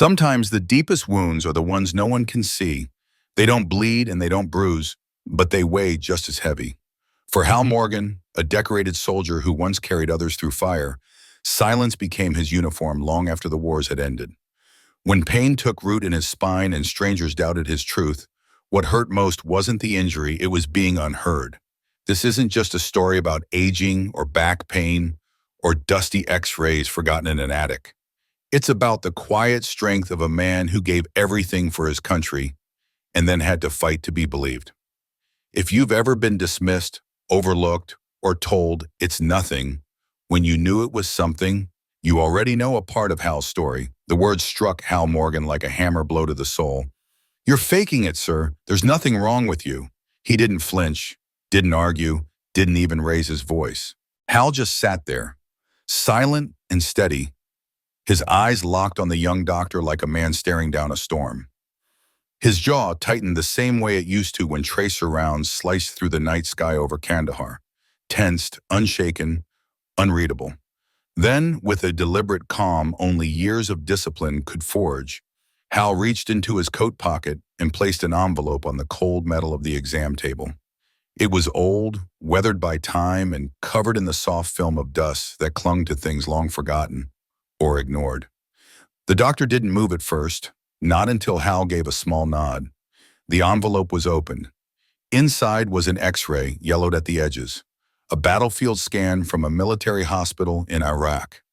Sometimes the deepest wounds are the ones no one can see. They don't bleed and they don't bruise, but they weigh just as heavy. For Hal Morgan, a decorated soldier who once carried others through fire, silence became his uniform long after the wars had ended. When pain took root in his spine and strangers doubted his truth, what hurt most wasn't the injury, it was being unheard. This isn't just a story about aging or back pain or dusty x-rays forgotten in an attic. It's about the quiet strength of a man who gave everything for his country and then had to fight to be believed. If you've ever been dismissed, overlooked, or told it's nothing when you knew it was something, you already know a part of Hal's story. The words struck Hal Morgan like a hammer blow to the soul. "You're faking it, sir. There's nothing wrong with you." He didn't flinch, didn't argue, didn't even raise his voice. Hal just sat there, silent and steady, his eyes locked on the young doctor like a man staring down a storm. His jaw tightened the same way it used to when tracer rounds sliced through the night sky over Kandahar, tensed, unshaken, unreadable. Then, with a deliberate calm only years of discipline could forge, Hal reached into his coat pocket and placed an envelope on the cold metal of the exam table. It was old, weathered by time, and covered in the soft film of dust that clung to things long forgotten or ignored. The doctor didn't move at first, not until Hal gave a small nod. The envelope was opened. Inside was an X-ray, yellowed at the edges, a battlefield scan from a military hospital in Iraq.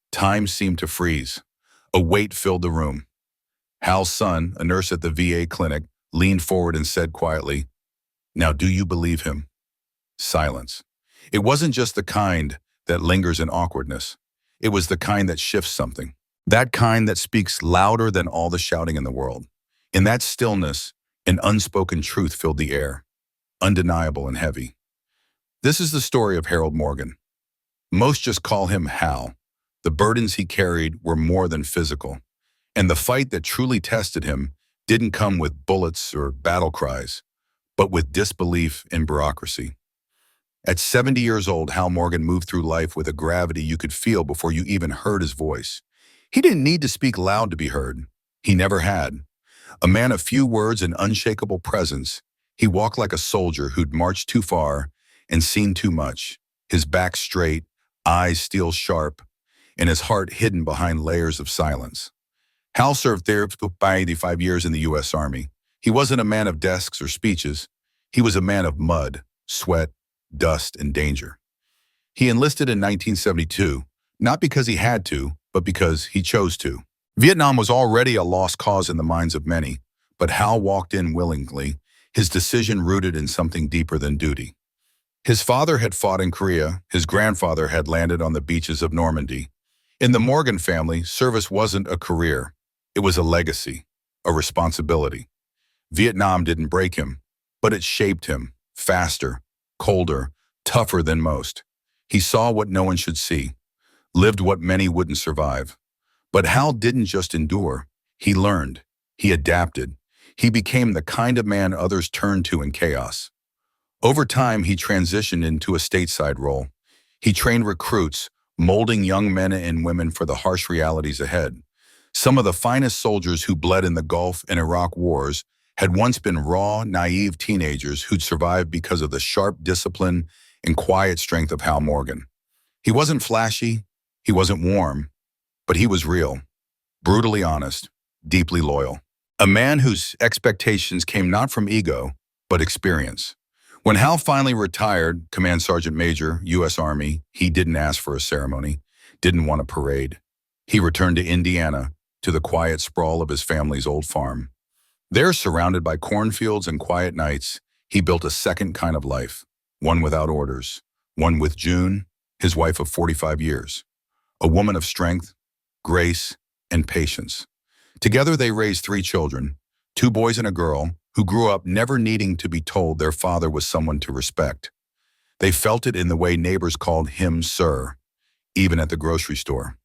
Time seemed to freeze. A weight filled the room. Hal's son, a nurse at the VA clinic, leaned forward and said quietly, "Now do you believe him?" Silence. It wasn't just the kind that lingers in awkwardness. It was the kind that shifts something. That kind that speaks louder than all the shouting in the world. In that stillness, an unspoken truth filled the air, undeniable and heavy. This is the story of Harold Morgan. Most just call him Hal. The burdens he carried were more than physical, and the fight that truly tested him didn't come with bullets or battle cries, but with disbelief in bureaucracy. At 70 years old, Hal Morgan moved through life with a gravity you could feel before you even heard his voice. He didn't need to speak loud to be heard. He never had. A man of few words and unshakable presence, he walked like a soldier who'd marched too far and seen too much, his back straight, eyes steel sharp, and his heart hidden behind layers of silence. Hal served 35 years in the U.S. Army. He wasn't a man of desks or speeches. He was a man of mud, sweat, dust, and danger. He enlisted in 1972, not because he had to, but because he chose to. Vietnam was already a lost cause in the minds of many, but Hal walked in willingly, his decision rooted in something deeper than duty. His father had fought in Korea, his grandfather had landed on the beaches of Normandy. In the Morgan family, service wasn't a career, it was a legacy, a responsibility. Vietnam didn't break him, but it shaped him, faster, colder, tougher than most. He saw what no one should see, lived what many wouldn't survive. But Hal didn't just endure, he learned, he adapted. He became the kind of man others turned to in chaos. Over time, he transitioned into a stateside role. He trained recruits, molding young men and women for the harsh realities ahead. Some of the finest soldiers who bled in the Gulf and Iraq wars had once been raw, naive teenagers who'd survived because of the sharp discipline and quiet strength of Hal Morgan. He wasn't flashy, he wasn't warm, but he was real, brutally honest, deeply loyal. A man whose expectations came not from ego, but experience. When Hal finally retired, Command Sergeant Major, U.S. Army, he didn't ask for a ceremony, didn't want a parade. He returned to Indiana, to the quiet sprawl of his family's old farm. There, surrounded by cornfields and quiet nights, he built a second kind of life, one without orders, one with June, his wife of 45 years, a woman of strength, grace, and patience. Together they raised 3 children, 2 boys and a girl, who grew up never needing to be told their father was someone to respect. They felt it in the way neighbors called him sir, even at the grocery store.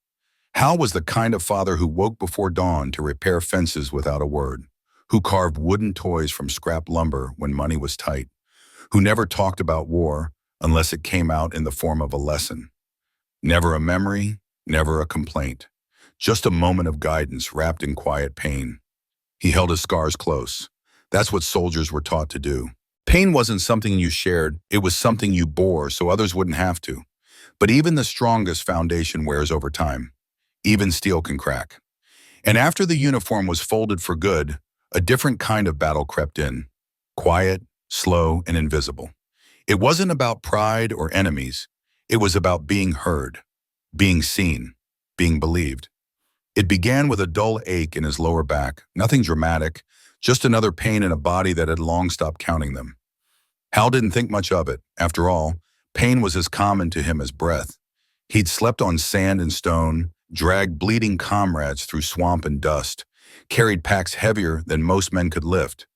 Hal was the kind of father who woke before dawn to repair fences without a word, who carved wooden toys from scrap lumber when money was tight, who never talked about war unless it came out in the form of a lesson. Never a memory, never a complaint. just a moment of guidance wrapped in quiet pain. He held his scars close. That's what soldiers were taught to do. Pain wasn't something you shared, it was something you bore so others wouldn't have to. But even the strongest foundation wears over time. Even steel can crack. And after the uniform was folded for good, a different kind of battle crept in. Quiet, slow, and invisible. It wasn't about pride or enemies. It was about being heard, being seen, being believed. It began with a dull ache in his lower back, nothing dramatic, just another pain in a body that had long stopped counting them. Hal didn't think much of it. After all, pain was as common to him as breath. He'd slept on sand and stone, dragged bleeding comrades through swamp and dust, carried packs heavier than most men could lift.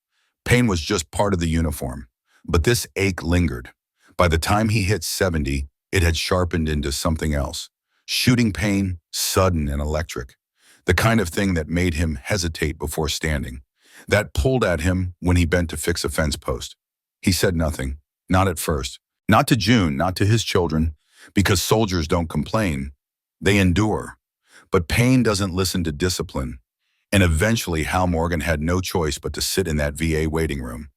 Pain was just part of the uniform. But this ache lingered. By the time he hit 70, it had sharpened into something else. Shooting pain, sudden and electric. The kind of thing that made him hesitate before standing. That pulled at him when he bent to fix a fence post. He said nothing, not at first. Not to June, not to his children, because soldiers don't complain. They endure. But pain doesn't listen to discipline. And eventually Hal Morgan had no choice but to sit in that VA waiting room,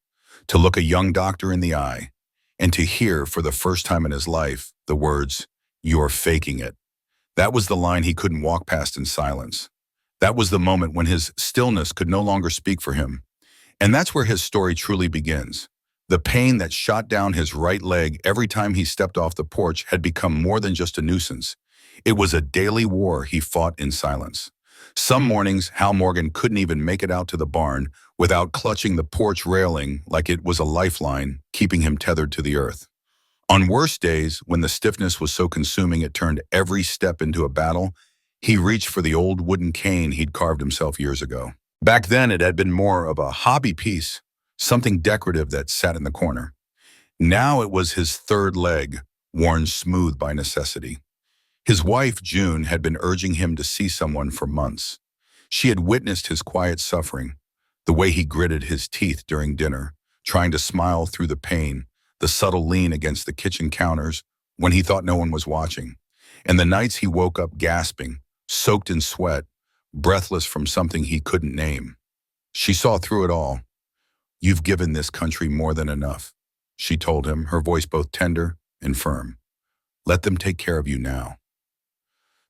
to look a young doctor in the eye, and to hear for the first time in his life the words, "You're faking it." That was the line he couldn't walk past in silence. That was the moment when his stillness could no longer speak for him. And that's where his story truly begins. The pain that shot down his right leg every time he stepped off the porch had become more than just a nuisance. It was a daily war he fought in silence. Some mornings, Hal Morgan couldn't even make it out to the barn without clutching the porch railing like it was a lifeline, keeping him tethered to the earth. On worse days, when the stiffness was so consuming it turned every step into a battle, he reached for the old wooden cane he'd carved himself years ago. Back then, it had been more of a hobby piece, something decorative that sat in the corner. Now it was his third leg, worn smooth by necessity. His wife, June, had been urging him to see someone for months. She had witnessed his quiet suffering, the way he gritted his teeth during dinner, trying to smile through the pain, the subtle lean against the kitchen counters when he thought no one was watching, and the nights he woke up gasping, soaked in sweat, breathless from something he couldn't name. She saw through it all. "You've given this country more than enough," she told him, her voice both tender and firm. "Let them take care of you now."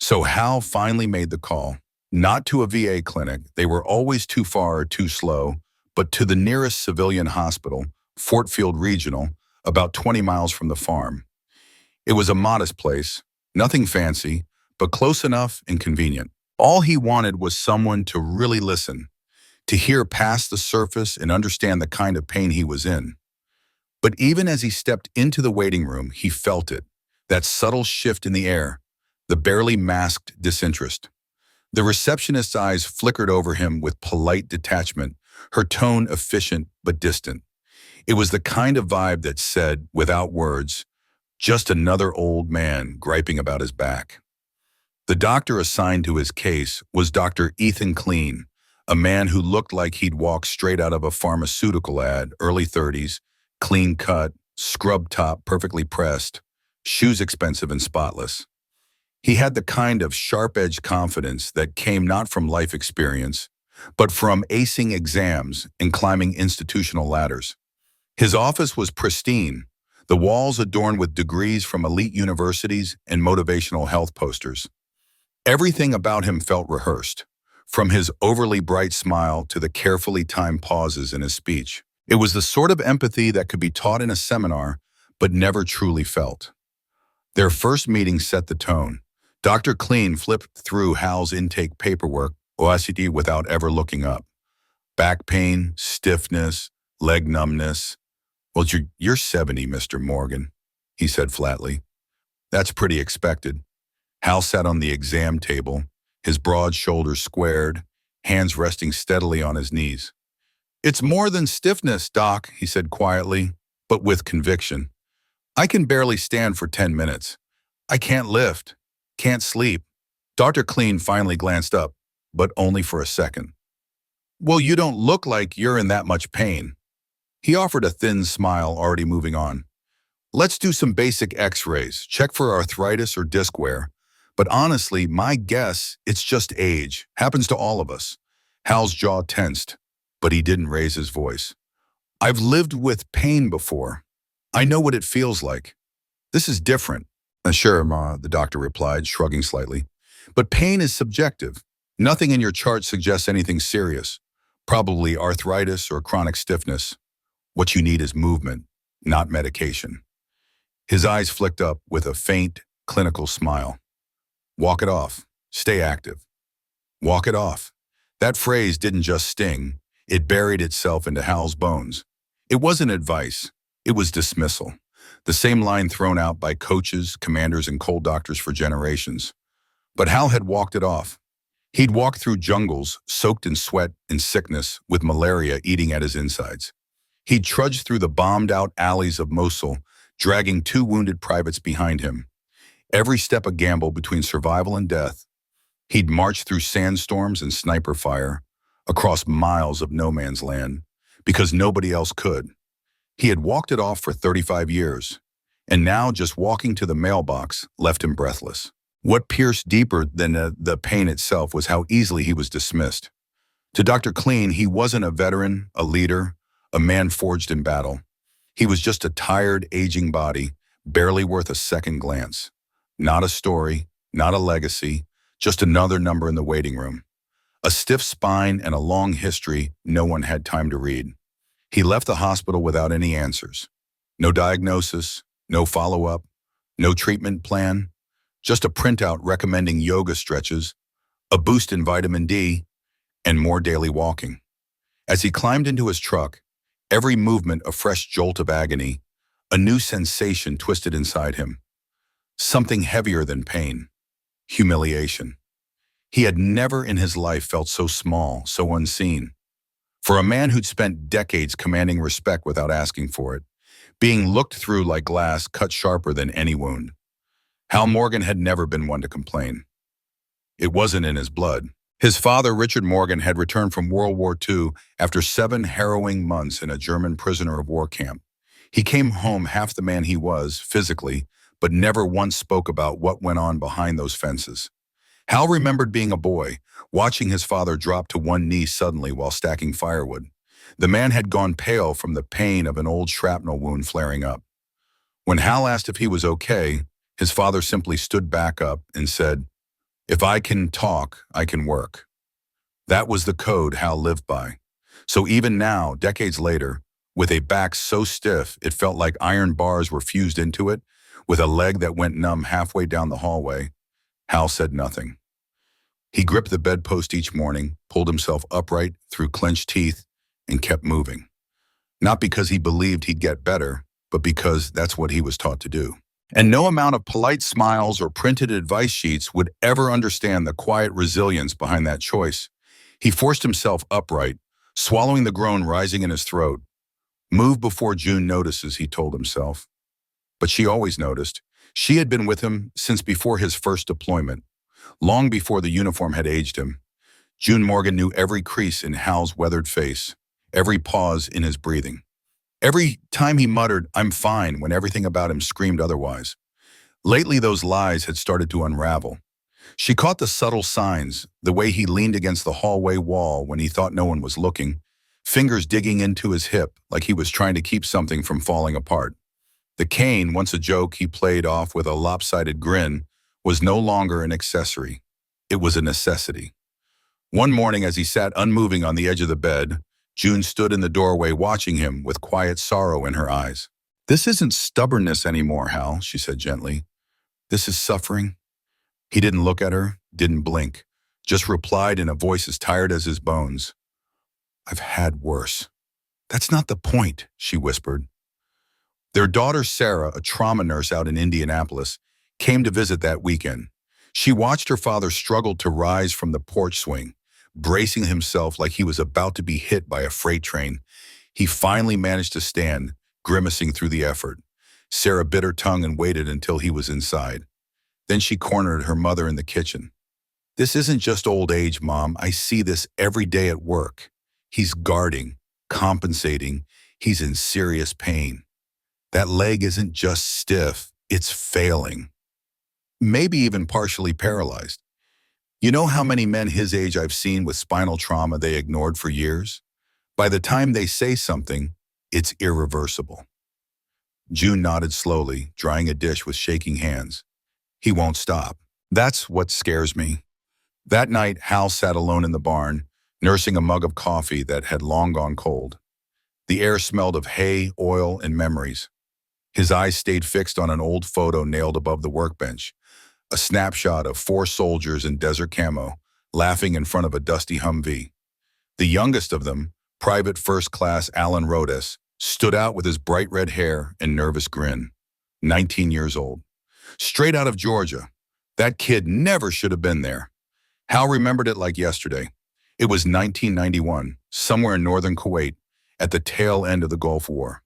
So Hal finally made the call, not to a VA clinic, they were always too far or too slow, but to the nearest civilian hospital, Fort Field Regional, about 20 miles from the farm. It was a modest place, nothing fancy, but close enough and convenient. All he wanted was someone to really listen, to hear past the surface and understand the kind of pain he was in. But even as he stepped into the waiting room, he felt it, that subtle shift in the air, the barely masked disinterest. The receptionist's eyes flickered over him with polite detachment, her tone efficient but distant. It was the kind of vibe that said, without words, just another old man griping about his back. The doctor assigned to his case was Dr. Ethan Clean, a man who looked like he'd walked straight out of a pharmaceutical ad, early 30s, clean cut, scrub top perfectly pressed, shoes expensive and spotless. He had the kind of sharp-edged confidence that came not from life experience, but from acing exams and climbing institutional ladders. His office was pristine, the walls adorned with degrees from elite universities and motivational health posters. Everything about him felt rehearsed, from his overly bright smile to the carefully timed pauses in his speech. It was the sort of empathy that could be taught in a seminar, but never truly felt. Their first meeting set the tone. Dr. Clean flipped through Hal's intake paperwork, OSCD, without ever looking up. Back pain, stiffness, leg numbness. "Well, you're 70, Mr. Morgan," he said flatly. "That's pretty expected." Hal sat on the exam table, his broad shoulders squared, hands resting steadily on his knees. "It's more than stiffness, Doc," he said quietly, but with conviction. "I can barely stand for 10 minutes. I can't lift, can't sleep." Dr. Clean finally glanced up, but only for a second. "Well, you don't look like you're in that much pain." He offered a thin smile, already moving on. "Let's do some basic x-rays, check for arthritis or disc wear, But honestly, my guess, it's just age. Happens to all of us. Hal's jaw tensed, but he didn't raise his voice. I've lived with pain before. I know what it feels like. This is different. Sure, Ma, the doctor replied, shrugging slightly. But pain is subjective. Nothing in your chart suggests anything serious. Probably arthritis or chronic stiffness. What you need is movement, not medication. His eyes flicked up with a faint, clinical smile. Walk it off. Stay active. Walk it off. That phrase didn't just sting. It buried itself into Hal's bones. It wasn't advice. It was dismissal. The same line thrown out by coaches, commanders, and cold doctors for generations. But Hal had walked it off. He'd walked through jungles, soaked in sweat and sickness, with malaria eating at his insides. He'd trudged through the bombed-out alleys of Mosul, dragging 2 wounded privates behind him. Every step a gamble between survival and death. He'd marched through sandstorms and sniper fire, across miles of no man's land, because nobody else could. He had walked it off for 35 years, and now just walking to the mailbox left him breathless. What pierced deeper than the pain itself was how easily he was dismissed. To Dr. Clean, he wasn't a veteran, a leader, a man forged in battle. He was just a tired, aging body, barely worth a second glance. Not a story, not a legacy, just another number in the waiting room. A stiff spine and a long history no one had time to read. He left the hospital without any answers. No diagnosis, no follow-up, no treatment plan, just a printout recommending yoga stretches, a boost in vitamin D, and more daily walking. As he climbed into his truck, every movement a fresh jolt of agony, a new sensation twisted inside him. Something heavier than pain, humiliation. He had never in his life felt so small, so unseen. For a man who'd spent decades commanding respect without asking for it, being looked through like glass cut sharper than any wound. Hal Morgan had never been one to complain. It wasn't in his blood. His father, Richard Morgan, had returned from World War II after 7 harrowing months in a German prisoner of war camp. He came home half the man he was, physically, but never once spoke about what went on behind those fences. Hal remembered being a boy, watching his father drop to one knee suddenly while stacking firewood. The man had gone pale from the pain of an old shrapnel wound flaring up. When Hal asked if he was okay, his father simply stood back up and said, "If I can talk, I can work." That was the code Hal lived by. So even now, decades later, with a back so stiff it felt like iron bars were fused into it, with a leg that went numb halfway down the hallway, Hal said nothing. He gripped the bedpost each morning, pulled himself upright through clenched teeth, and kept moving. Not because he believed he'd get better, but because that's what he was taught to do. And no amount of polite smiles or printed advice sheets would ever understand the quiet resilience behind that choice. He forced himself upright, swallowing the groan rising in his throat. Move before June notices, he told himself. But she always noticed. She had been with him since before his first deployment, long before the uniform had aged him. June Morgan knew every crease in Hal's weathered face, every pause in his breathing. Every time he muttered, "I'm fine," when everything about him screamed otherwise. Lately, those lies had started to unravel. She caught the subtle signs, the way he leaned against the hallway wall when he thought no one was looking, fingers digging into his hip like he was trying to keep something from falling apart. The cane, once a joke he played off with a lopsided grin, was no longer an accessory. It was a necessity. One morning, as he sat unmoving on the edge of the bed, June stood in the doorway watching him with quiet sorrow in her eyes. "This isn't stubbornness anymore, Hal," she said gently. "This is suffering." He didn't look at her, didn't blink, just replied in a voice as tired as his bones. "I've had worse." "That's not the point," she whispered. Their daughter Sarah, a trauma nurse out in Indianapolis, came to visit that weekend. She watched her father struggle to rise from the porch swing, bracing himself like he was about to be hit by a freight train. He finally managed to stand, grimacing through the effort. Sarah bit her tongue and waited until he was inside. Then she cornered her mother in the kitchen. "This isn't just old age, Mom. I see this every day at work. He's guarding, compensating. He's in serious pain. That leg isn't just stiff, it's failing." maybe even partially paralyzed. You know how many men his age I've seen with spinal trauma they ignored for years? By the time they say something, it's irreversible. June nodded slowly, drying a dish with shaking hands. He won't stop. That's what scares me. That night, Hal sat alone in the barn, nursing a mug of coffee that had long gone cold. The air smelled of hay, oil, and memories. His eyes stayed fixed on an old photo nailed above the workbench, a snapshot of 4 soldiers in desert camo, laughing in front of a dusty Humvee. The youngest of them, Private First Class Alan Rhodes, stood out with his bright red hair and nervous grin. 19 years old. Straight out of Georgia. That kid never should have been there. Hal remembered it like yesterday. It was 1991, somewhere in northern Kuwait, at the tail end of the Gulf War.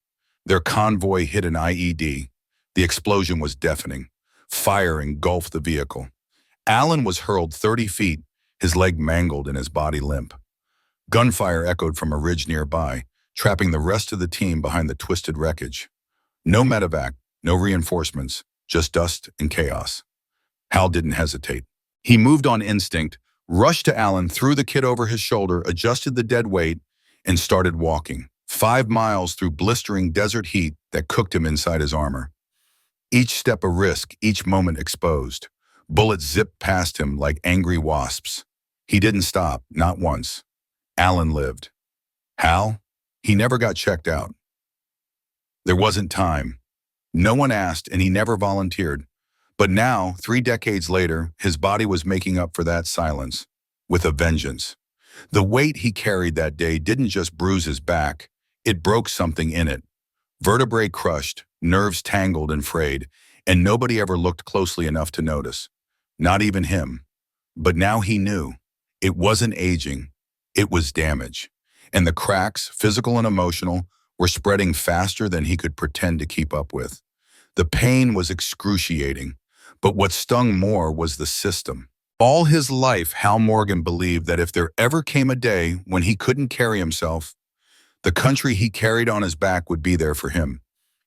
Their convoy hit an IED. The explosion was deafening. Fire engulfed the vehicle. Alan was hurled 30 feet, his leg mangled and his body limp. Gunfire echoed from a ridge nearby, trapping the rest of the team behind the twisted wreckage. No medevac, no reinforcements, just dust and chaos. Hal didn't hesitate. He moved on instinct, rushed to Alan, threw the kid over his shoulder, adjusted the dead weight, and started walking. 5 miles through blistering desert heat that cooked him inside his armor. Each step a risk, each moment exposed. Bullets zipped past him like angry wasps. He didn't stop, not once. Alan lived. Hal? He never got checked out. There wasn't time. No one asked, and he never volunteered. But now, 3 decades later, his body was making up for that silence, with a vengeance. The weight he carried that day didn't just bruise his back, it broke something in it. Vertebrae crushed, nerves tangled and frayed, and nobody ever looked closely enough to notice. Not even him. But now he knew. It wasn't aging, it was damage. And the cracks, physical and emotional, were spreading faster than he could pretend to keep up with. The pain was excruciating, but what stung more was the system. All his life, Hal Morgan believed that if there ever came a day when he couldn't carry himself, the country he carried on his back would be there for him.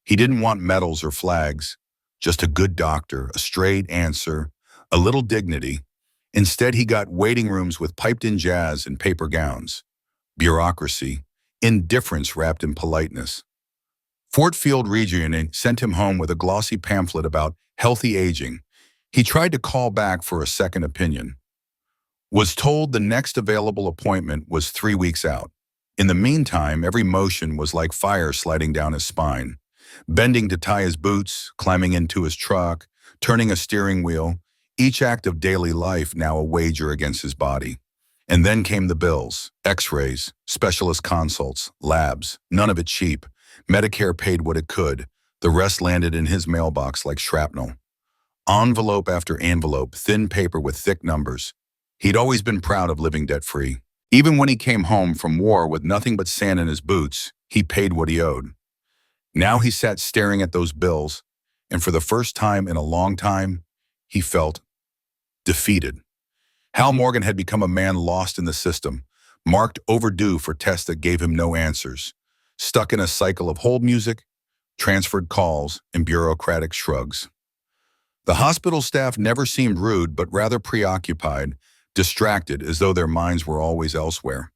He didn't want medals or flags, just a good doctor, a straight answer, a little dignity. Instead, he got waiting rooms with piped-in jazz and paper gowns. Bureaucracy, indifference wrapped in politeness. Fort Field Region sent him home with a glossy pamphlet about healthy aging. He tried to call back for a second opinion. Was told the next available appointment was 3 weeks out. In the meantime, every motion was like fire sliding down his spine. Bending to tie his boots, climbing into his truck, turning a steering wheel, each act of daily life now a wager against his body. And then came the bills, x-rays, specialist consults, labs, none of it cheap. Medicare paid what it could. The rest landed in his mailbox like shrapnel. Envelope after envelope, thin paper with thick numbers. He'd always been proud of living debt-free. Even when he came home from war with nothing but sand in his boots, he paid what he owed. Now he sat staring at those bills, and for the first time in a long time, he felt defeated. Hal Morgan had become a man lost in the system, marked overdue for tests that gave him no answers, stuck in a cycle of hold music, transferred calls, and bureaucratic shrugs. The hospital staff never seemed rude, but rather preoccupied, distracted, as though their minds were always elsewhere.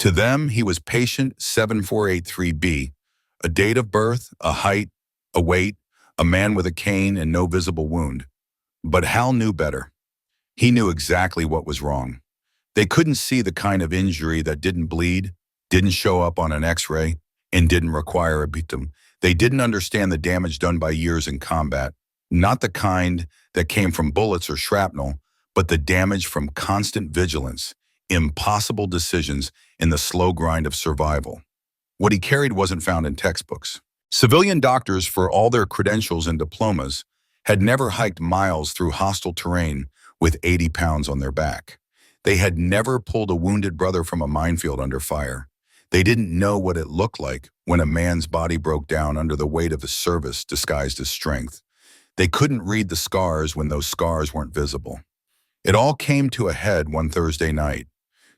To them, he was patient 7483B, a date of birth, a height, a weight, a man with a cane and no visible wound. But Hal knew better. He knew exactly what was wrong. They couldn't see the kind of injury that didn't bleed, didn't show up on an x-ray, and didn't require a victim. They didn't understand the damage done by years in combat, not the kind that came from bullets or shrapnel, but the damage from constant vigilance, impossible decisions, and the slow grind of survival. What he carried wasn't found in textbooks. Civilian doctors, for all their credentials and diplomas, had never hiked miles through hostile terrain with 80 pounds on their back. They had never pulled a wounded brother from a minefield under fire. They didn't know what it looked like when a man's body broke down under the weight of the service disguised as strength. They couldn't read the scars when those scars weren't visible. It all came to a head one Thursday night.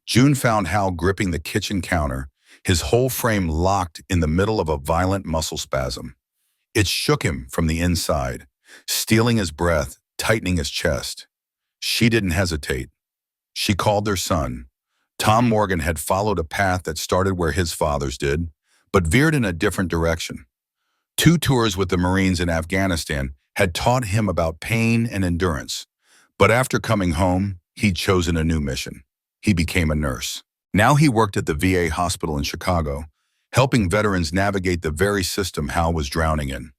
June found Hal gripping the kitchen counter, his whole frame locked in the middle of a violent muscle spasm. It shook him from the inside, stealing his breath, tightening his chest. She didn't hesitate. She called their son. Tom Morgan had followed a path that started where his fathers did, but veered in a different direction. 2 tours with the Marines in Afghanistan had taught him about pain and endurance. But after coming home, he'd chosen a new mission. He became a nurse. Now he worked at the VA hospital in Chicago, helping veterans navigate the very system Hal was drowning in.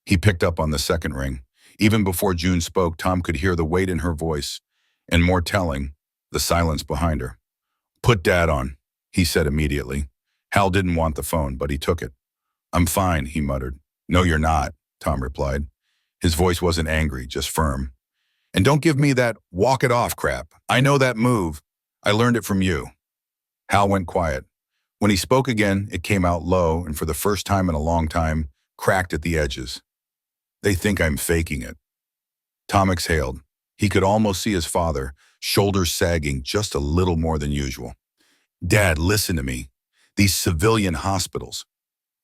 He picked up on the second ring. Even before June spoke, Tom could hear the weight in her voice, and more telling, the silence behind her. "Put Dad on," he said immediately. Hal didn't want the phone, but he took it. "I'm fine," he muttered. "No, you're not," Tom replied. His voice wasn't angry, just firm. "And don't give me that walk it off crap. I know that move. I learned it from you." Hal went quiet. When he spoke again, it came out low and for the first time in a long time, cracked at the edges. "They think I'm faking it." Tom exhaled. He could almost see his father, shoulders sagging just a little more than usual. "Dad, listen to me. These civilian hospitals,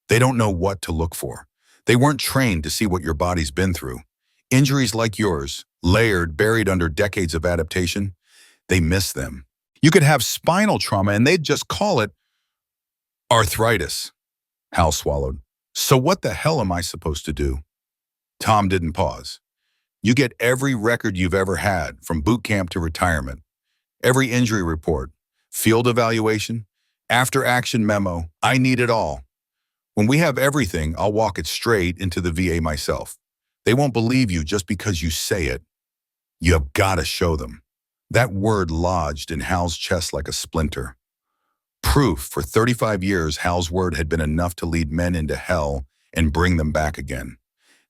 they don't know what to look for. They weren't trained to see what your body's been through. Injuries like yours, layered, buried under decades of adaptation, they miss them. You could have spinal trauma and they'd just call it arthritis." Hal swallowed. "So what the hell am I supposed to do?" Tom didn't pause. "You get every record you've ever had, from boot camp to retirement. Every injury report, field evaluation, after-action memo. I need it all. When we have everything, I'll walk it straight into the VA myself. They won't believe you just because you say it. You have got to show them." That word lodged in Hal's chest like a splinter. Proof. For 35 years, Hal's word had been enough to lead men into hell and bring them back again.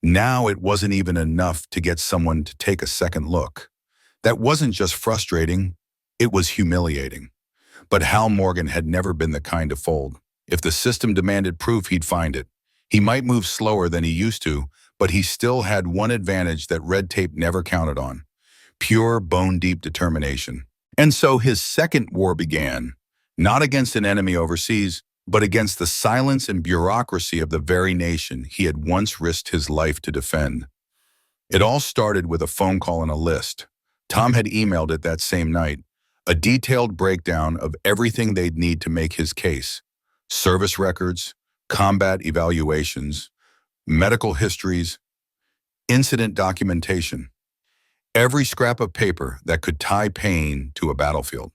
Now it wasn't even enough to get someone to take a second look. That wasn't just frustrating, it was humiliating. But Hal Morgan had never been the kind to fold. If the system demanded proof, he'd find it. He might move slower than he used to, but he still had one advantage that red tape never counted on: pure, bone-deep determination. And so his second war began, not against an enemy overseas, but against the silence and bureaucracy of the very nation he had once risked his life to defend. It all started with a phone call and a list. Tom had emailed it that same night, a detailed breakdown of everything they'd need to make his case: service records, combat evaluations, medical histories, incident documentation. Every scrap of paper that could tie pain to a battlefield.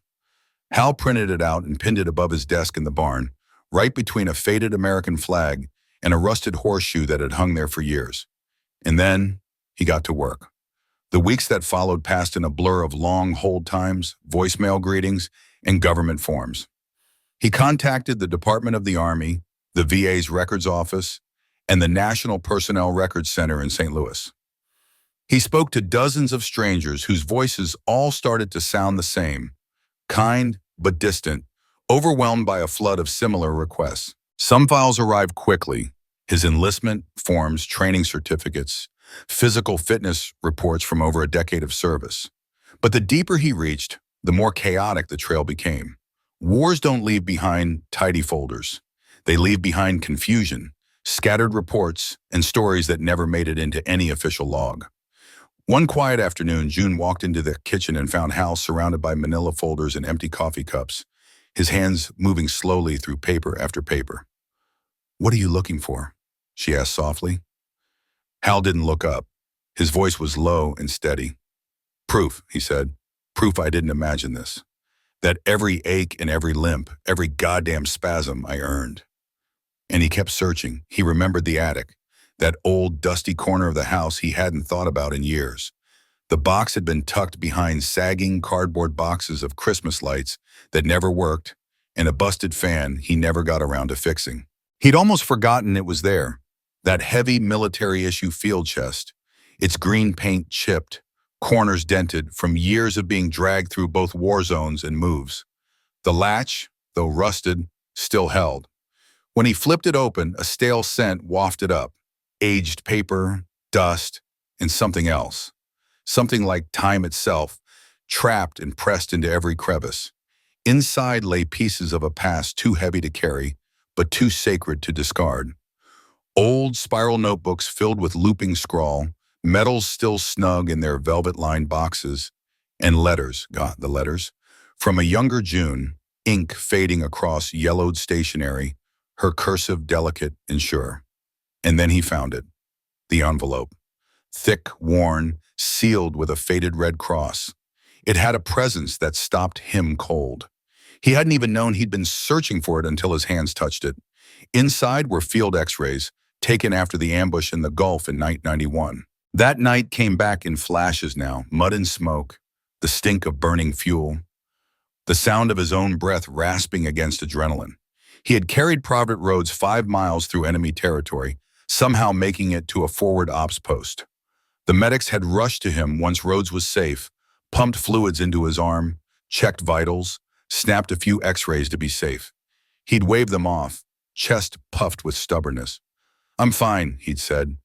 Hal printed it out and pinned it above his desk in the barn, right between a faded American flag and a rusted horseshoe that had hung there for years. And then he got to work. The weeks that followed passed in a blur of long hold times, voicemail greetings, and government forms. He contacted the Department of the Army, the VA's records office, and the National Personnel Records Center in St. Louis. He spoke to dozens of strangers whose voices all started to sound the same: kind but distant, overwhelmed by a flood of similar requests. Some files arrived quickly: his enlistment forms, training certificates, physical fitness reports from over a decade of service. But the deeper he reached, the more chaotic the trail became. Wars don't leave behind tidy folders. They leave behind confusion, scattered reports, and stories that never made it into any official log. One quiet afternoon, June walked into the kitchen and found Hal surrounded by manila folders and empty coffee cups, his hands moving slowly through paper after paper. "What are you looking for?" she asked softly. Hal didn't look up. His voice was low and steady. "Proof," he said. "Proof I didn't imagine this. That every ache and every limp, every goddamn spasm I earned." And he kept searching. He remembered the attic, that old, dusty corner of the house he hadn't thought about in years. The box had been tucked behind sagging cardboard boxes of Christmas lights that never worked, and a busted fan he never got around to fixing. He'd almost forgotten it was there, that heavy military-issue field chest, its green paint chipped, corners dented from years of being dragged through both war zones and moves. The latch, though rusted, still held. When he flipped it open, a stale scent wafted up: aged paper, dust, and something else. Something like time itself, trapped and pressed into every crevice. Inside lay pieces of a past too heavy to carry, but too sacred to discard. Old spiral notebooks filled with looping scrawl, medals still snug in their velvet-lined boxes, and letters, God, the letters, from a younger June, ink fading across yellowed stationery, her cursive delicate and sure. And then he found it, the envelope, thick, worn, sealed with a faded red cross. It had a presence that stopped him cold. He hadn't even known he'd been searching for it until his hands touched it. Inside were field x-rays, taken after the ambush in the Gulf in 1991. That night came back in flashes now, mud and smoke, the stink of burning fuel, the sound of his own breath rasping against adrenaline. He had carried Private Rhodes 5 miles through enemy territory, somehow making it to a forward ops post. The medics had rushed to him once Rhodes was safe, pumped fluids into his arm, checked vitals, snapped a few x-rays to be safe. He'd waved them off, chest puffed with stubbornness. "I'm fine," he'd said.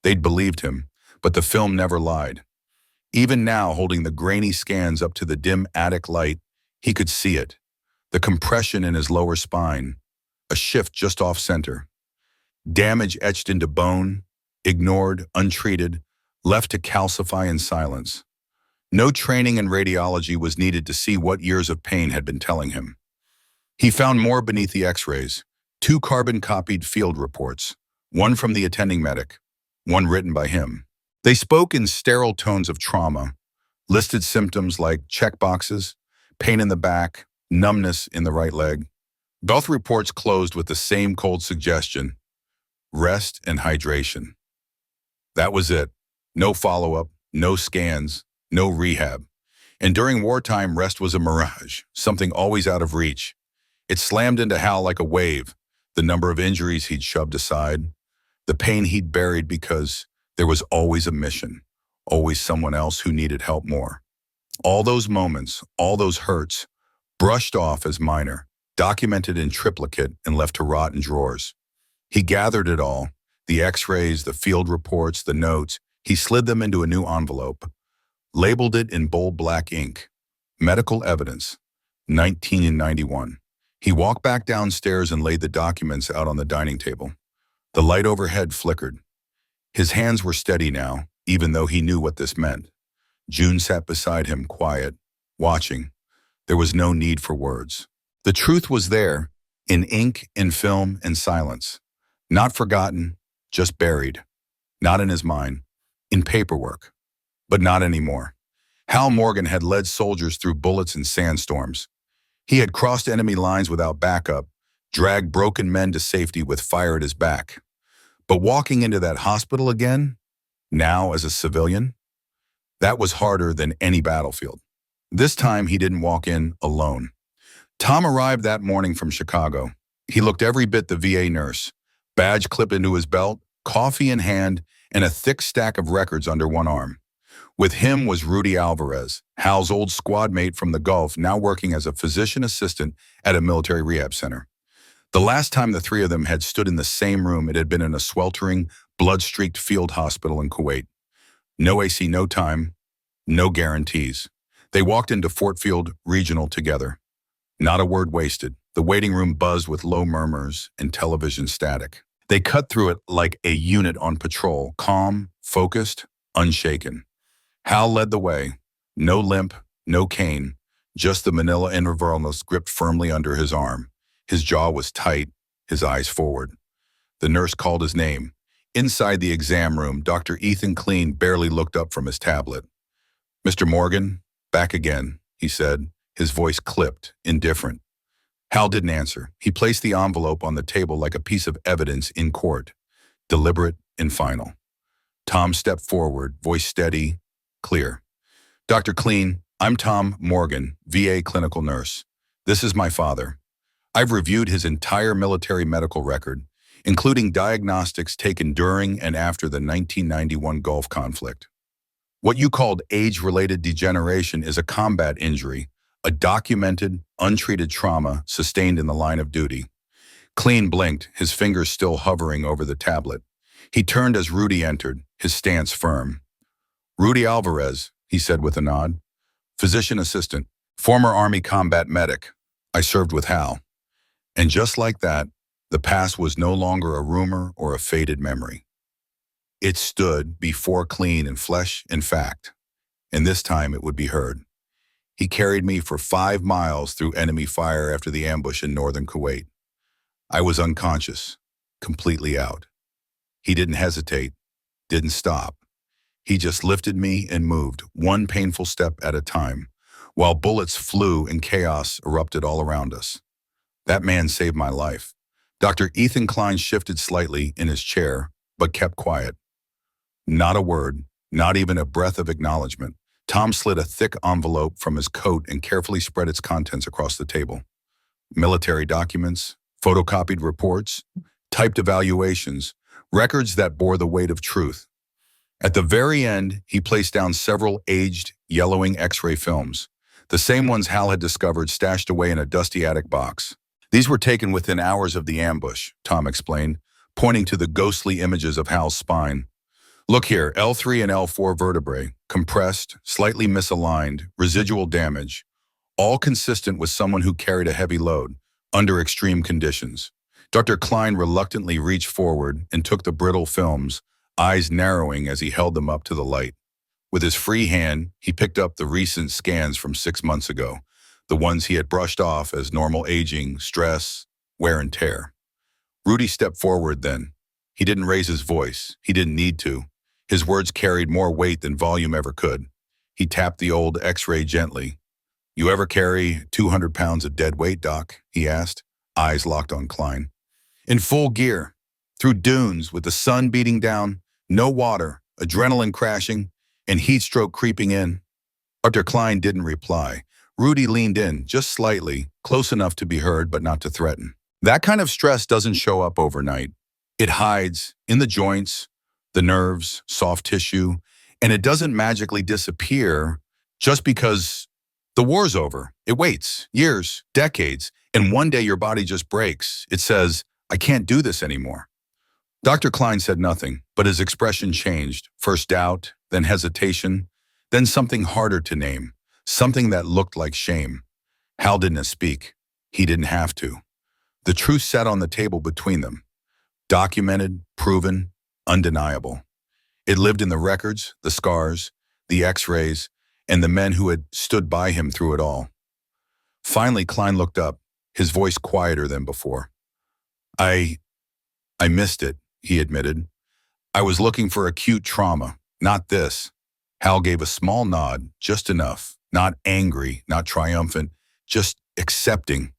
They'd believed him, but the film never lied. Even now, holding the grainy scans up to the dim attic light, he could see it. The compression in his lower spine, a shift just off center. Damage etched into bone, ignored, untreated, left to calcify in silence. No training in radiology was needed to see what years of pain had been telling him. He found more beneath the x-rays, 2 carbon-copied field reports, one from the attending medic, one written by him. They spoke in sterile tones of trauma, listed symptoms like check boxes, pain in the back, numbness in the right leg. Both reports closed with the same cold suggestion: rest and hydration. That was it. No follow-up, no scans, no rehab. And during wartime, rest was a mirage, something always out of reach. It slammed into Hal like a wave, the number of injuries he'd shoved aside, the pain he'd buried because there was always a mission, always someone else who needed help more. All those moments, all those hurts, brushed off as minor, documented in triplicate and left to rot in drawers. He gathered it all, the x-rays, the field reports, the notes. He slid them into a new envelope, labeled it in bold black ink. Medical evidence, 1991. He walked back downstairs and laid the documents out on the dining table. The light overhead flickered. His hands were steady now, even though he knew what this meant. June sat beside him, quiet, watching. There was no need for words. The truth was there, in ink, in film, and silence. Not forgotten, just buried. Not in his mind, in paperwork. But not anymore. Hal Morgan had led soldiers through bullets and sandstorms. He had crossed enemy lines without backup, dragged broken men to safety with fire at his back. But walking into that hospital again, now as a civilian, that was harder than any battlefield. This time he didn't walk in alone. Tom arrived that morning from Chicago. He looked every bit the VA nurse, badge clipped into his belt, coffee in hand, and a thick stack of records under one arm. With him was Rudy Alvarez, Hal's old squad mate from the Gulf, now working as a physician assistant at a military rehab center. The last time the three of them had stood in the same room, it had been in a sweltering, blood-streaked field hospital in Kuwait. No AC, no time, no guarantees. They walked into Fort Field Regional together. Not a word wasted. The waiting room buzzed with low murmurs and television static. They cut through it like a unit on patrol, calm, focused, unshaken. Hal led the way. No limp, no cane, just the manila envelope gripped firmly under his arm. His jaw was tight, his eyes forward. The nurse called his name. Inside the exam room, Dr. Ethan Kleen barely looked up from his tablet. "Mr. Morgan, back again," he said, his voice clipped, indifferent. Hal didn't answer. He placed the envelope on the table like a piece of evidence in court, deliberate and final. Tom stepped forward, voice steady, clear. "Dr. Kleen, I'm Tom Morgan, VA clinical nurse. This is my father. I've reviewed his entire military medical record, including diagnostics taken during and after the 1991 Gulf conflict. What you called age-related degeneration is a combat injury, a documented, untreated trauma sustained in the line of duty." Kleen blinked, his fingers still hovering over the tablet. He turned as Rudy entered, his stance firm. "Rudy Alvarez," he said with a nod. "Physician assistant, former Army combat medic. I served with Hal." And just like that, the past was no longer a rumor or a faded memory. It stood before clean in flesh and fact, and this time it would be heard. He carried me for 5 miles through enemy fire after the ambush in northern Kuwait. I was unconscious, completely out. He didn't hesitate, didn't stop. He just lifted me and moved, one painful step at a time, while bullets flew and chaos erupted all around us. That man saved my life. Dr. Ethan Klein shifted slightly in his chair, but kept quiet. Not a word, not even a breath of acknowledgement. Tom slid a thick envelope from his coat and carefully spread its contents across the table. Military documents, photocopied reports, typed evaluations, records that bore the weight of truth. At the very end, he placed down several aged, yellowing X-ray films, the same ones Hal had discovered stashed away in a dusty attic box. These were taken within hours of the ambush, Tom explained, pointing to the ghostly images of Hal's spine. Look here, L3 and L4 vertebrae, compressed, slightly misaligned, residual damage, all consistent with someone who carried a heavy load, under extreme conditions. Dr. Klein reluctantly reached forward and took the brittle films, eyes narrowing as he held them up to the light. With his free hand, he picked up the recent scans from 6 months ago, the ones he had brushed off as normal aging, stress, wear and tear. Rudy stepped forward then. He didn't raise his voice. He didn't need to. His words carried more weight than volume ever could. He tapped the old X-ray gently. "You ever carry 200 pounds of dead weight, Doc?" he asked, eyes locked on Klein. "In full gear, through dunes with the sun beating down, no water, adrenaline crashing, and heat stroke creeping in." Dr. Klein didn't reply. Rudy leaned in, just slightly, close enough to be heard but not to threaten. That kind of stress doesn't show up overnight. It hides in the joints, the nerves, soft tissue, and it doesn't magically disappear just because the war's over. It waits, years, decades, and one day your body just breaks. It says, "I can't do this anymore." Dr. Klein said nothing, but his expression changed. First doubt, then hesitation, then something harder to name, something that looked like shame. Hal didn't speak. He didn't have to. The truth sat on the table between them. Documented, proven, undeniable. It lived in the records, the scars, the X-rays, and the men who had stood by him through it all. Finally, Klein looked up, his voice quieter than before. I missed it," he admitted. "I was looking for acute trauma, not this." Hal gave a small nod, just enough, not angry, not triumphant, just accepting.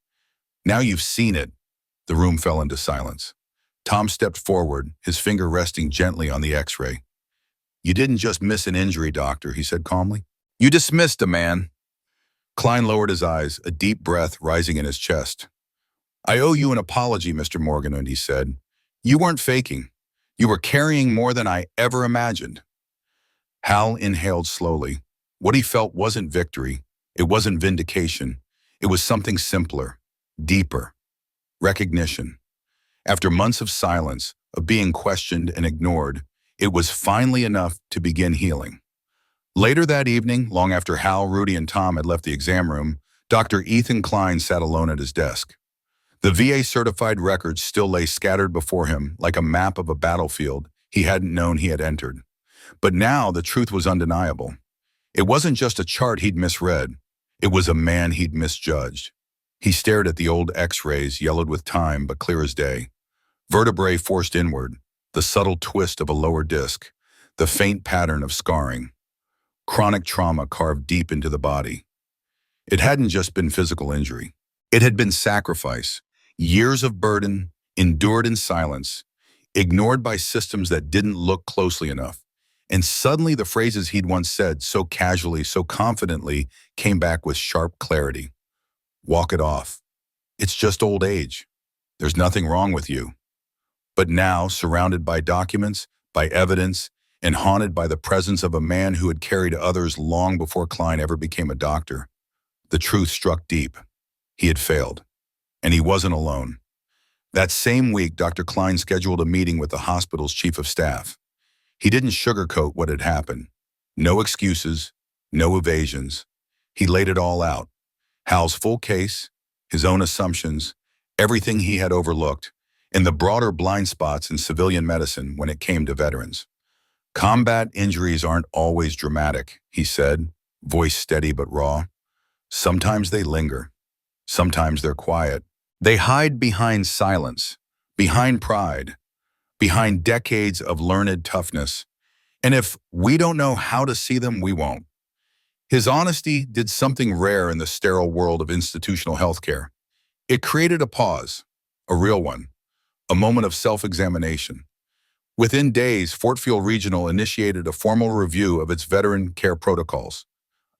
"Now you've seen it." The room fell into silence. Tom stepped forward, his finger resting gently on the X-ray. "You didn't just miss an injury, doctor," he said calmly. "You dismissed a man." Klein lowered his eyes, a deep breath rising in his chest. "I owe you an apology, Mr. Morgan," he said. "You weren't faking. You were carrying more than I ever imagined." Hal inhaled slowly. What he felt wasn't victory. It wasn't vindication. It was something simpler, deeper. Recognition. After months of silence, of being questioned and ignored, it was finally enough to begin healing. Later that evening, long after Hal, Rudy, and Tom had left the exam room, Dr. Ethan Klein sat alone at his desk. The VA-certified records still lay scattered before him like a map of a battlefield he hadn't known he had entered. But now the truth was undeniable. It wasn't just a chart he'd misread. It was a man he'd misjudged. He stared at the old X-rays, yellowed with time but clear as day. Vertebrae forced inward, the subtle twist of a lower disc, the faint pattern of scarring. Chronic trauma carved deep into the body. It hadn't just been physical injury. It had been sacrifice, years of burden, endured in silence, ignored by systems that didn't look closely enough. And suddenly the phrases he'd once said so casually, so confidently, came back with sharp clarity. "Walk it off. It's just old age. There's nothing wrong with you." But now, surrounded by documents, by evidence, and haunted by the presence of a man who had carried others long before Klein ever became a doctor, the truth struck deep. He had failed. And he wasn't alone. That same week, Dr. Klein scheduled a meeting with the hospital's chief of staff. He didn't sugarcoat what had happened. No excuses, no evasions. He laid it all out. Hal's full case, his own assumptions, everything he had overlooked, and the broader blind spots in civilian medicine when it came to veterans. Combat injuries aren't always dramatic, he said, voice steady but raw. Sometimes they linger. Sometimes they're quiet. They hide behind silence, behind pride, behind decades of learned toughness. And if we don't know how to see them, we won't. His honesty did something rare in the sterile world of institutional healthcare. It created a pause, a real one, a moment of self-examination. Within days, Fort Field Regional initiated a formal review of its veteran care protocols.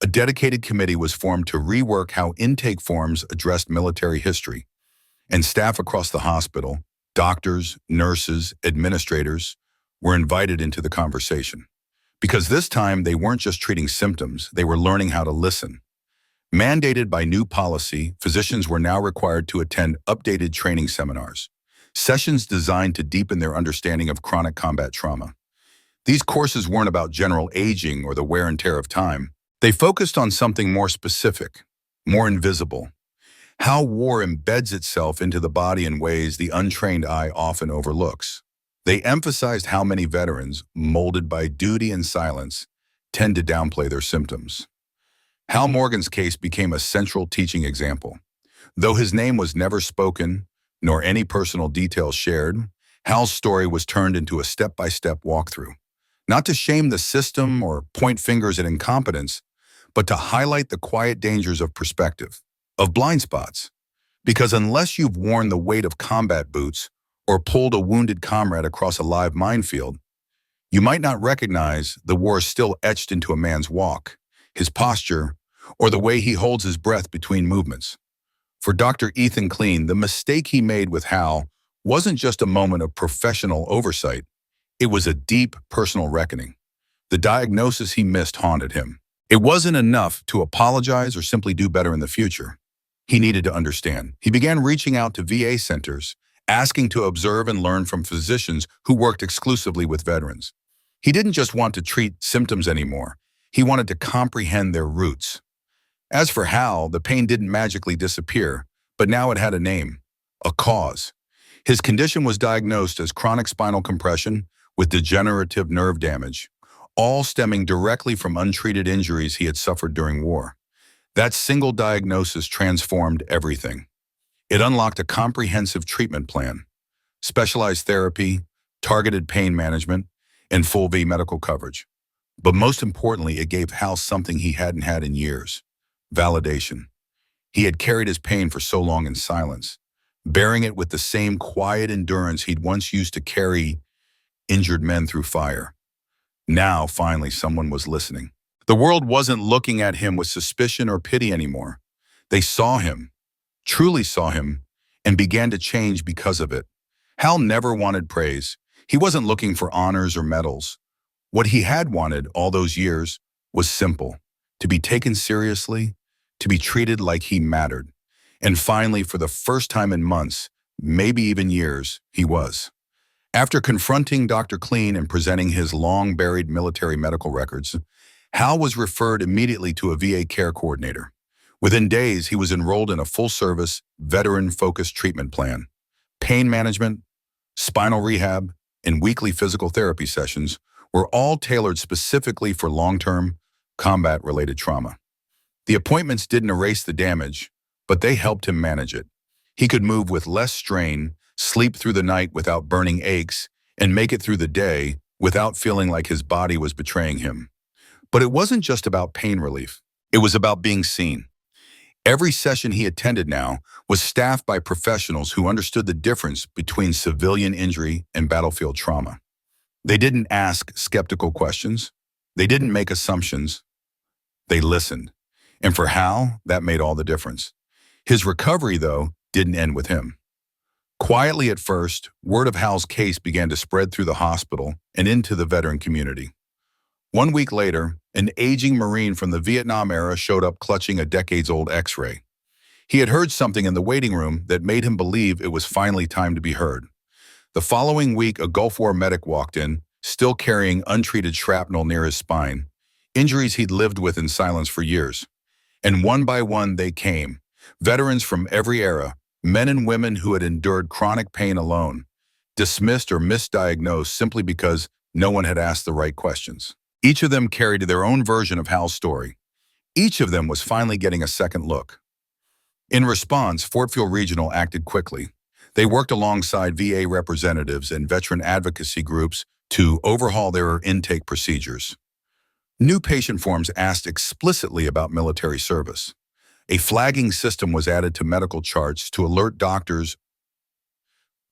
A dedicated committee was formed to rework how intake forms addressed military history, and staff across the hospital, doctors, nurses, administrators, were invited into the conversation. Because this time, they weren't just treating symptoms, they were learning how to listen. Mandated by new policy, physicians were now required to attend updated training seminars, sessions designed to deepen their understanding of chronic combat trauma. These courses weren't about general aging or the wear and tear of time. They focused on something more specific, more invisible, how war embeds itself into the body in ways the untrained eye often overlooks. They emphasized how many veterans, molded by duty and silence, tend to downplay their symptoms. Hal Morgan's case became a central teaching example. Though his name was never spoken, nor any personal details shared, Hal's story was turned into a step-by-step walkthrough. Not to shame the system or point fingers at incompetence, but to highlight the quiet dangers of perspective, of blind spots. Because unless you've worn the weight of combat boots or pulled a wounded comrade across a live minefield, you might not recognize the war still etched into a man's walk, his posture, or the way he holds his breath between movements. For Dr. Ethan Kleen, the mistake he made with Hal wasn't just a moment of professional oversight. It was a deep personal reckoning. The diagnosis he missed haunted him. It wasn't enough to apologize or simply do better in the future. He needed to understand. He began reaching out to VA centers, asking to observe and learn from physicians who worked exclusively with veterans. He didn't just want to treat symptoms anymore. He wanted to comprehend their roots. As for Hal, the pain didn't magically disappear, but now it had a name, a cause. His condition was diagnosed as chronic spinal compression with degenerative nerve damage, all stemming directly from untreated injuries he had suffered during war. That single diagnosis transformed everything. It unlocked a comprehensive treatment plan, specialized therapy, targeted pain management, and full V medical coverage. But most importantly, it gave Hal something he hadn't had in years: validation. He had carried his pain for so long in silence, bearing it with the same quiet endurance he'd once used to carry injured men through fire. Now, finally, someone was listening. The world wasn't looking at him with suspicion or pity anymore. They saw him, truly saw him, and began to change because of it. Hal never wanted praise. He wasn't looking for honors or medals. What he had wanted all those years was simple: to be taken seriously, to be treated like he mattered. And finally, for the first time in months, maybe even years, he was. After confronting Dr. Kleen and presenting his long-buried military medical records, Hal was referred immediately to a VA care coordinator. Within days, he was enrolled in a full-service, veteran-focused treatment plan. Pain management, spinal rehab, and weekly physical therapy sessions were all tailored specifically for long-term, combat-related trauma. The appointments didn't erase the damage, but they helped him manage it. He could move with less strain, sleep through the night without burning aches, and make it through the day without feeling like his body was betraying him. But it wasn't just about pain relief. It was about being seen. Every session he attended now was staffed by professionals who understood the difference between civilian injury and battlefield trauma. They didn't ask skeptical questions. They didn't make assumptions. They listened. And for Hal, that made all the difference. His recovery, though, didn't end with him. Quietly at first, word of Hal's case began to spread through the hospital and into the veteran community. 1 week later, an aging Marine from the Vietnam era showed up clutching a decades-old X-ray. He had heard something in the waiting room that made him believe it was finally time to be heard. The following week, a Gulf War medic walked in, still carrying untreated shrapnel near his spine, injuries he'd lived with in silence for years. And one by one they came, veterans from every era, men and women who had endured chronic pain alone, dismissed or misdiagnosed simply because No one had asked the right questions. Each of them carried their own version of Hal's story. Each of them was finally getting a second look. In response, Fort Field Regional acted quickly. They worked alongside VA representatives and veteran advocacy groups to overhaul their intake procedures. New patient forms asked explicitly about military service. A flagging system was added to medical charts to alert doctors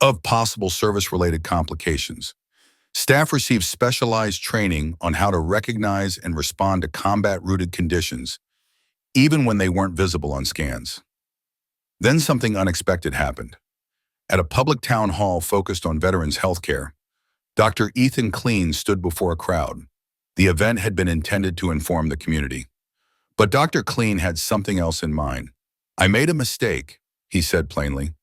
of possible service-related complications. Staff received specialized training on how to recognize and respond to combat-rooted conditions, even when they weren't visible on scans. Then something unexpected happened. At a public town hall focused on veterans' health care, Dr. Ethan Kleen stood before a crowd. The event had been intended to inform the community. But Dr. Kleen had something else in mind. "I made a mistake," he said plainly.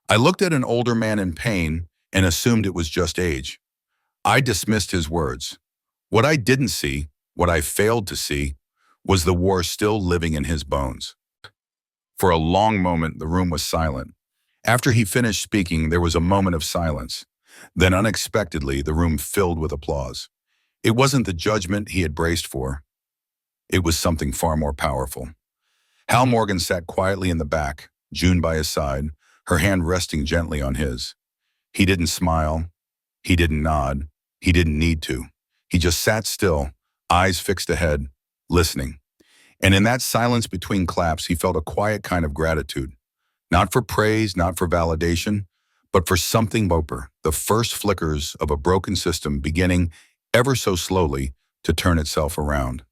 "I looked at an older man in pain and assumed it was just age. I dismissed his words. What I didn't see, what I failed to see, was the war still living in his bones." For a long moment, the room was silent. After he finished speaking, there was a moment of silence. Then unexpectedly, the room filled with applause. It wasn't the judgment he had braced for. It was something far more powerful. Hal Morgan sat quietly in the back, June by his side, her hand resting gently on his. He didn't smile. He didn't nod. He didn't need to. He just sat still, eyes fixed ahead, listening. And in that silence between claps, he felt a quiet kind of gratitude. Not for praise, not for validation, but for something deeper, the first flickers of a broken system beginning, ever so slowly, to turn itself around.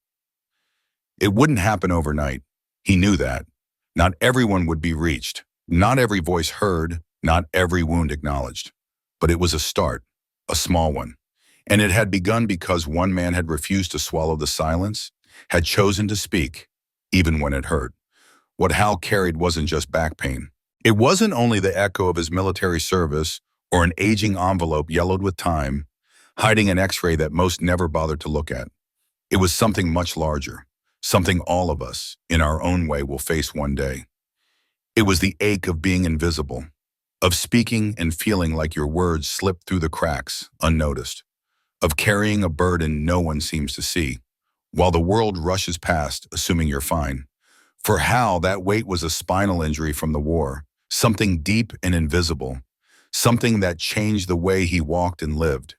It wouldn't happen overnight. He knew that. Not everyone would be reached. Not every voice heard. Not every wound acknowledged. But it was a start, a small one. And it had begun because one man had refused to swallow the silence, had chosen to speak, even when it hurt. What Hal carried wasn't just back pain. It wasn't only the echo of his military service or an aging envelope yellowed with time, hiding an X-ray that most never bothered to look at. It was something much larger, something all of us, in our own way, will face one day. It was the ache of being invisible, of speaking and feeling like your words slip through the cracks, unnoticed, of carrying a burden no one seems to see, while the world rushes past, assuming you're fine. For Hal, that weight was a spinal injury from the war, something deep and invisible, something that changed the way he walked and lived.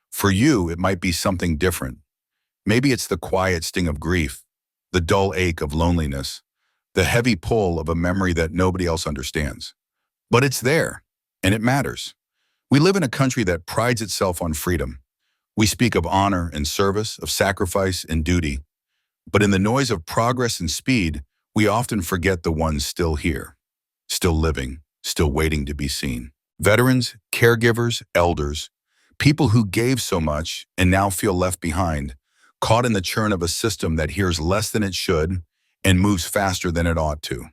For you, it might be something different. Maybe it's the quiet sting of grief, the dull ache of loneliness, the heavy pull of a memory that nobody else understands. But it's there, and it matters. We live in a country that prides itself on freedom. We speak of honor and service, of sacrifice and duty. But in the noise of progress and speed, we often forget the ones still here, still living, still waiting to be seen. Veterans, caregivers, elders, people who gave so much and now feel left behind, caught in the churn of a system that hears less than it should and moves faster than it ought to.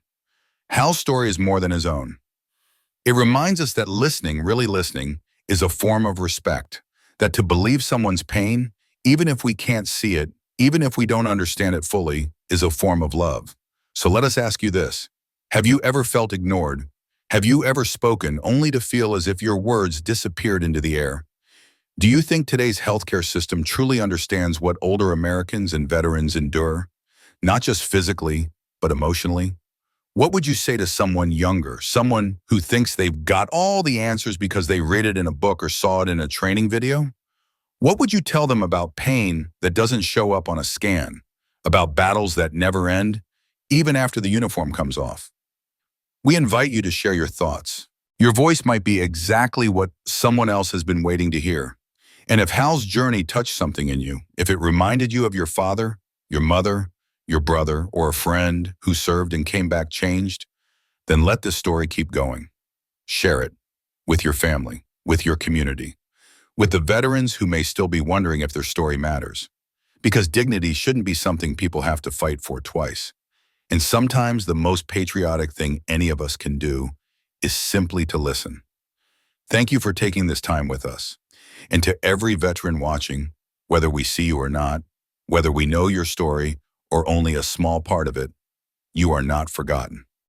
Hal's story is more than his own. It reminds us that listening, really listening, is a form of respect, that to believe someone's pain, even if we can't see it, even if we don't understand it fully, is a form of love. So let us ask you this. Have you ever felt ignored? Have you ever spoken only to feel as if your words disappeared into the air? Do you think today's healthcare system truly understands what older Americans and veterans endure? Not just physically, but emotionally? What would you say to someone younger, someone who thinks they've got all the answers because they read it in a book or saw it in a training video? What would you tell them about pain that doesn't show up on a scan, about battles that never end, even after the uniform comes off? We invite you to share your thoughts. Your voice might be exactly what someone else has been waiting to hear. And if Hal's journey touched something in you, if it reminded you of your father, your mother, your brother, or a friend who served and came back changed, then let this story keep going. Share it with your family, with your community, with the veterans who may still be wondering if their story matters. Because dignity shouldn't be something people have to fight for twice. And sometimes the most patriotic thing any of us can do is simply to listen. Thank you for taking this time with us. And to every veteran watching, whether we see you or not, whether we know your story or only a small part of it, you are not forgotten.